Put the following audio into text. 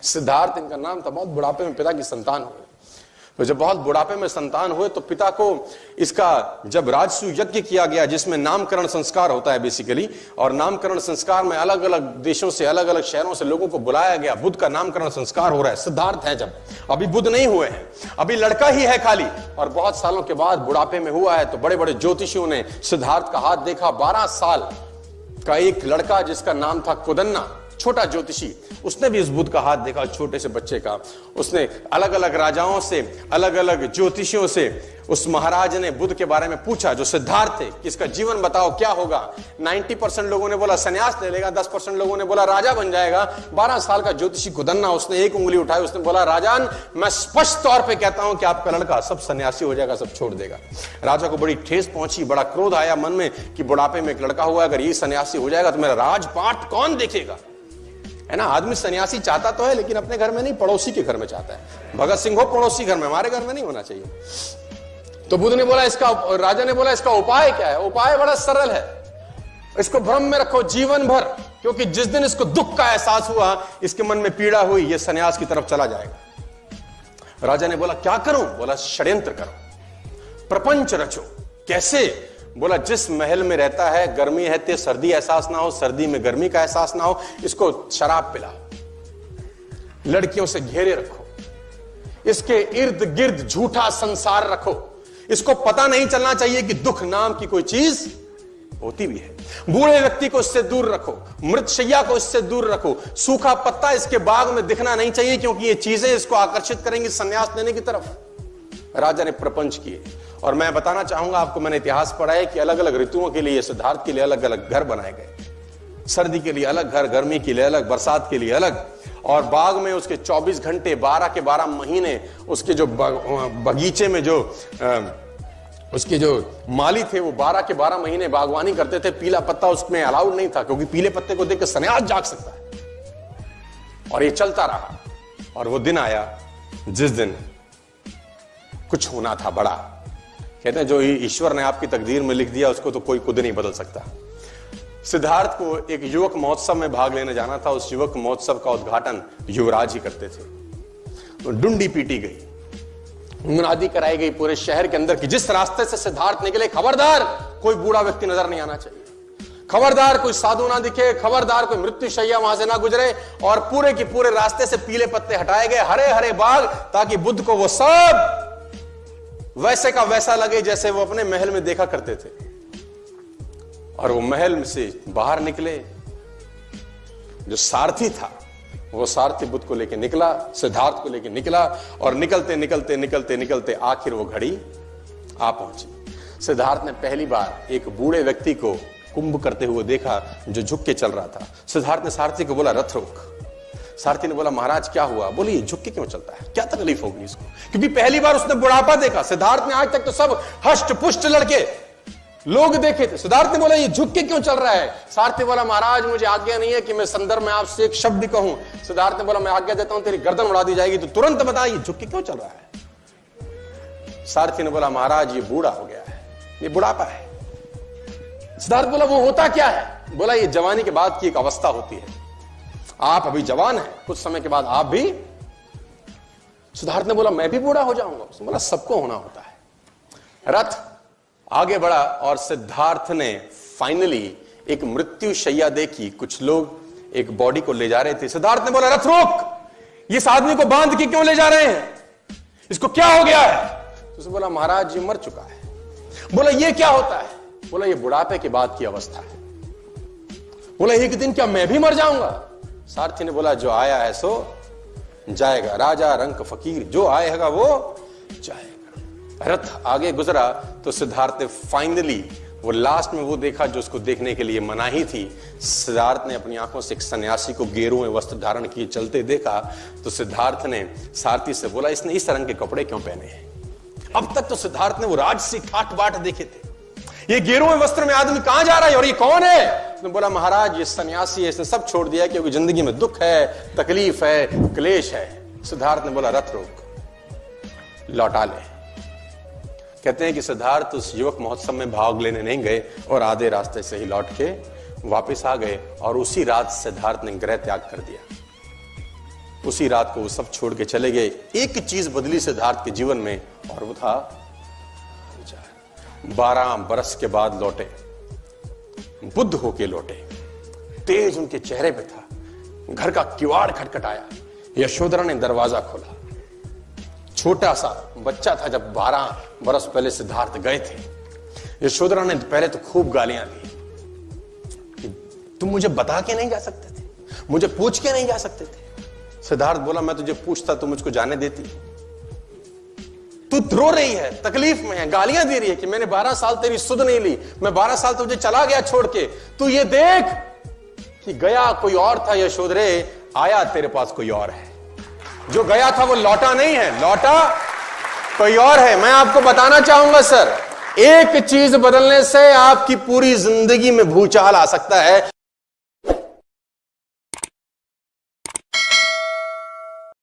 सिद्धार्थ इनका नाम था। बहुत बुढ़ापे में पिता की संतान हुए। तो जब बहुत बुढ़ापे में संतान हुए तो पिता को इसका जब राजसूय यज्ञ किया गया, जिसमें नामकरण संस्कार होता है बेसिकली, और नामकरण संस्कार में अलग अलग देशों से, अलग अलग शहरों से लोगों को बुलाया गया। बुद्ध का नामकरण संस्कार हो रहा है, सिद्धार्थ है जब, अभी बुद्ध नहीं हुए हैं, अभी लड़का ही है खाली, और बहुत सालों के बाद बुढ़ापे में हुआ है। तो बड़े बड़े ज्योतिषियों ने सिद्धार्थ का हाथ देखा। 12 साल का एक लड़का जिसका नाम था कुदन्ना, छोटा ज्योतिषी, उसने भी इस बुद्ध का हाथ देखा, छोटे से बच्चे का। उसने अलग अलग राजाओं से, अलग अलग ज्योतिषियों से उस महाराज ने बुद्ध के बारे में पूछा, जो सिद्धार्थ थे, कि इसका जीवन बताओ क्या होगा। 90% लोगों ने बोला सन्यास ले लेगा, 10% लोगों ने बोला राजा बन जाएगा। 12 साल का ज्योतिषी कुदन्ना, उसने एक उंगली उठाई, उसने बोला राजान, मैं स्पष्ट तौर पर कहता हूं कि आपका लड़का सब सन्यासी हो जाएगा, सब छोड़ देगा। राजा को बड़ी ठेस पहुंची, बड़ा क्रोध आया मन में कि बुढ़ापे में एक लड़का हुआ, अगर ये सन्यासी हो जाएगा तो मेरा राजपाट कौन देखेगा, है ना। आदमी सन्यासी चाहता तो है, लेकिन अपने घर में नहीं, पड़ोसी के घर में चाहता है। भगत सिंह हो पड़ोसी घर में, हमारे घर में नहीं होना चाहिए। तो बुद्ध ने बोला इसका, राजा ने बोला इसका उपाय क्या है। उपाय बड़ा सरल है, इसको भ्रम में रखो जीवन भर, क्योंकि जिस दिन इसको दुख का एहसास हुआ, इसके मन में पीड़ा हुई, ये सन्यास की तरफ चला जाएगा। राजा ने बोला क्या करूं। बोला षड्यंत्र करो, प्रपंच रचो। कैसे। बोला जिस महल में रहता है, गर्मी है तो सर्दी एहसास ना हो, सर्दी में गर्मी का एहसास ना हो, इसको शराब पिलाओ, लड़कियों से घेरे रखो, इसके इर्द गिर्द झूठा संसार रखो, इसको पता नहीं चलना चाहिए कि दुख नाम की कोई चीज होती भी है। बूढ़े व्यक्ति को इससे दूर रखो, मृतशैया को इससे दूर रखो, सूखा पत्ता इसके बाग में दिखना नहीं चाहिए, क्योंकि ये चीजें इसको आकर्षित करेंगी संन्यास लेने की तरफ। राजा ने प्रपंच किए। और मैं बताना चाहूंगा आपको, मैंने इतिहास पढ़ा है कि अलग अलग ऋतुओं के लिए सिद्धार्थ के लिए अलग अलग घर बनाए गए। सर्दी के लिए अलग घर, गर्मी के लिए अलग, बरसात के लिए अलग। और बाग में उसके 24 घंटे 12 के 12 महीने उसके जो बगीचे में जो उसके जो माली थे, वो 12 के 12 महीने बागवानी करते थे। पीला पत्ता उसमें अलाउड नहीं था, क्योंकि पीले पत्ते को देखकर सन्यास जाग सकता है। और ये चलता रहा, और वो दिन आया जिस दिन कुछ होना था बड़ा। कहते हैं जो ईश्वर ने आपकी तकदीर में लिख दिया, उसको तो कोई खुद नहीं बदल सकता। सिद्धार्थ को एक युवक महोत्सव में भाग लेने जाना था। उस युवक महोत्सव का उद्घाटन युवराज ही करते थे। तो डुंडी पीटी गई, मुनादी कराई गई पूरे शहर के अंदर कि जिस रास्ते से सिद्धार्थ निकले, खबरदार कोई बूढ़ा व्यक्ति नजर नहीं आना चाहिए, खबरदार कोई साधु ना दिखे, खबरदार कोई मृत्युशैया वहां से ना गुजरे। और पूरे के पूरे रास्ते से पीले पत्ते हटाए गए, हरे हरे बाग, ताकि बुद्ध को वो सब वैसे का वैसा लगे जैसे वो अपने महल में देखा करते थे। और वो महल से बाहर निकले, जो सारथी था वो सारथी बुद्ध को लेके निकला, सिद्धार्थ को लेके निकला। और निकलते निकलते निकलते निकलते आखिर वो घड़ी आ पहुंची। सिद्धार्थ ने पहली बार एक बूढ़े व्यक्ति को कुंभ करते हुए देखा, जो झुक के चल रहा था। सिद्धार्थ ने सारथी को बोला रथ रोक। सारथी ने बोला महाराज क्या हुआ। बोले ये झुक के क्यों चलता है, क्या तकलीफ होगी इसको, क्योंकि पहली बार उसने बुढ़ापा देखा। सिद्धार्थ ने आज तक तो सब हष्ट पुष्ट लड़के लोग देखे थे। सिद्धार्थ ने बोला ये झुक के क्यों चल रहा है। सारथी बोला महाराज मुझे आज्ञा नहीं है कि मैं संदर्भ में आपसे एक शब्द भी कहूं। सिद्धार्थ ने बोला मैं आज्ञा देता हूं, तेरी गर्दन उड़ा दी जाएगी, तो तुरंत बता ये झुक के क्यों चल रहा है। सारथी ने बोला महाराज ये बूढ़ा हो गया है, ये बुढ़ापा है। सिद्धार्थ बोला वो होता क्या है। बोला ये जवानी के बाद की एक अवस्था होती है, आप अभी जवान हैं, कुछ समय के बाद आप भी। सिद्धार्थ ने बोला मैं भी बूढ़ा हो जाऊंगा। उसने बोला सबको होना होता है। रथ आगे बढ़ा और सिद्धार्थ ने फाइनली एक मृत्यु शैया देखी। कुछ लोग एक बॉडी को ले जा रहे थे। सिद्धार्थ ने बोला रथ रोक, इस आदमी को बांध के क्यों ले जा रहे हैं, इसको क्या हो गया है। तो उसने बोला महाराज ये मर चुका है। बोला ये क्या होता है। बोला ये बुढ़ापे के बाद की अवस्था है। बोला एक दिन क्या मैं भी मर जाऊंगा। सारथी ने बोला जो आया है सो जाएगा, राजा रंक फकीर, जो आएगा वो जाएगा। रथ आगे गुजरा तो सिद्धार्थ ने फाइनली वो लास्ट में वो देखा जो उसको देखने के लिए मनाही थी। सिद्धार्थ ने अपनी आंखों से एक सन्यासी को गेरुए वस्त्र धारण किए चलते देखा। तो सिद्धार्थ ने सारथी से बोला इसने इस रंग के कपड़े क्यों पहने हैं। अब तक तो सिद्धार्थ ने वो राजसी ठाट बाट देखे थे, ये गेरुए वस्त्र में आदमी कहां जा रहा है और ये कौन है। उसने बोला महाराज ये सन्यासी है, इसने सब छोड़ दिया क्योंकि जिंदगी में दुख है, तकलीफ है, क्लेश है। सिद्धार्थ ने बोला रथ रोक, लौटा ले। कहते हैं कि सिद्धार्थ उस युवक महोत्सव में भाग लेने नहीं गए और आधे रास्ते से ही लौट के वापस आ गए और उसी रात सिद्धार्थ ने गृह त्याग कर दिया। उसी रात को वो सब छोड़ के चले गए। एक चीज बदली सिद्धार्थ के जीवन में, और वो था 12 बरस के बाद लौटे, बुद्ध होके लौटे। तेज उनके चेहरे पे था। घर का किवाड़ खटखटाया, यशोधरा ने दरवाजा खोला। छोटा सा बच्चा था जब 12 बरस पहले सिद्धार्थ गए थे। यशोधरा ने पहले तो खूब गालियां दी कि तुम मुझे बता के नहीं जा सकते थे, मुझे पूछ के नहीं जा सकते थे। सिद्धार्थ बोला, मैं तुझे पूछता तो मुझको जाने देती। तू रो रही है, तकलीफ में है, गालियां दे रही है कि मैंने 12 साल तेरी सुध नहीं ली, मैं 12 साल तुझे चला गया छोड़ के। तू ये देख कि गया कोई और था यशोधरे, आया तेरे पास कोई और है। जो गया था वो लौटा नहीं है, लौटा कोई और है। मैं आपको बताना चाहूंगा सर, एक चीज बदलने से आपकी पूरी जिंदगी में भूचाल आ सकता है।